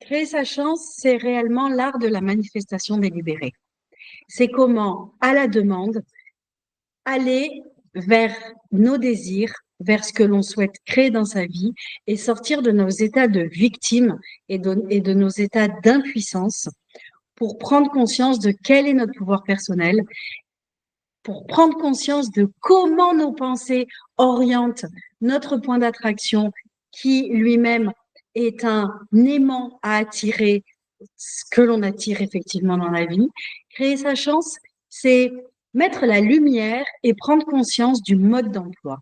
Créer sa chance, c'est réellement l'art de la manifestation délibérée. C'est comment, à la demande, aller vers nos désirs, vers ce que l'on souhaite créer dans sa vie et sortir de nos états de victime et de nos états d'impuissance pour prendre conscience de quel est notre pouvoir personnel, pour prendre conscience de comment nos pensées orientent notre point d'attraction qui lui-même est un aimant à attirer ce que l'on attire effectivement dans la vie. Créer sa chance, c'est mettre la lumière et prendre conscience du mode d'emploi,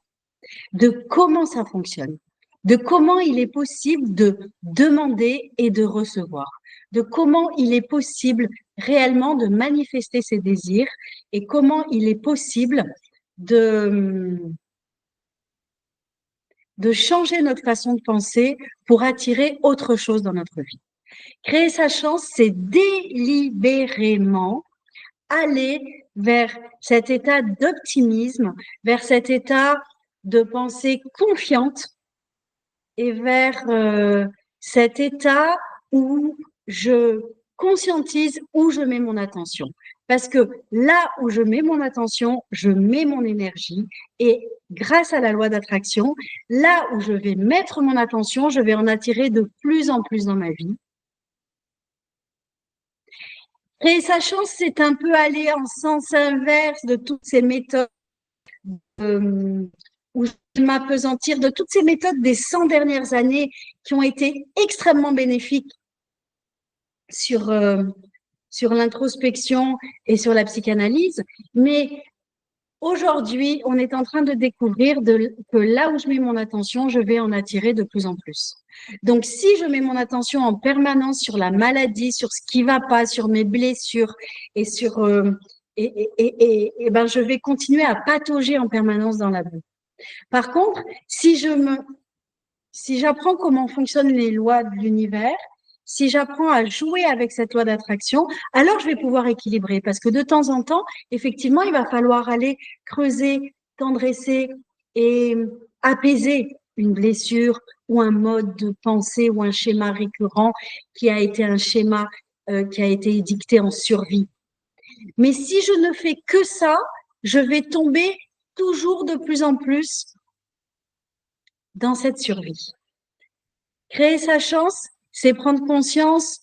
de comment ça fonctionne, de comment il est possible de demander et de recevoir, de comment il est possible réellement de manifester ses désirs et comment il est possible de changer notre façon de penser pour attirer autre chose dans notre vie. Créer sa chance, c'est délibérément aller vers cet état d'optimisme, vers cet état de pensée confiante et vers cet état où je conscientise où je mets mon attention. Parce que là où je mets mon attention, je mets mon énergie et grâce à la loi d'attraction, là où je vais mettre mon attention, je vais en attirer de plus en plus dans ma vie. Créer sa chance, c'est un peu aller en sens inverse de toutes ces méthodes où je m'apesantir, de toutes ces méthodes des 100 dernières années qui ont été extrêmement bénéfiques sur, sur l'introspection et sur la psychanalyse. Mais aujourd'hui, on est en train de découvrir que là où je mets mon attention, je vais en attirer de plus en plus. Donc, si je mets mon attention en permanence sur la maladie, sur ce qui va pas, sur mes blessures et sur ben, je vais continuer à patauger en permanence dans la boue. Par contre, si j'apprends comment fonctionnent les lois de l'univers, si j'apprends à jouer avec cette loi d'attraction, alors je vais pouvoir équilibrer. Parce que de temps en temps, effectivement, il va falloir aller creuser, tendresser et apaiser une blessure ou un mode de pensée ou un schéma récurrent qui a été un schéma qui a été édicté en survie. Mais si je ne fais que ça, je vais tomber toujours de plus en plus dans cette survie. Créer sa chance, c'est prendre conscience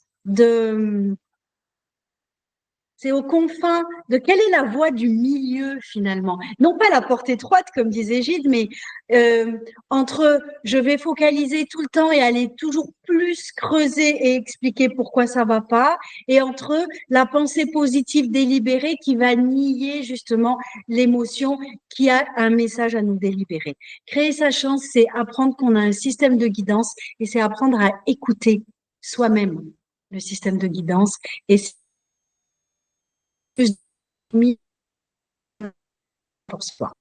c'est aux confins de quelle est la voie du milieu finalement. Non pas la porte étroite comme disait Gide, mais entre je vais focaliser tout le temps et aller toujours plus creuser et expliquer pourquoi ça va pas, et entre la pensée positive délibérée qui va nier justement l'émotion qui a un message à nous délibérer. Créer sa chance, c'est apprendre qu'on a un système de guidance et c'est apprendre à écouter soi-même le système de guidance et plus mis pour soi.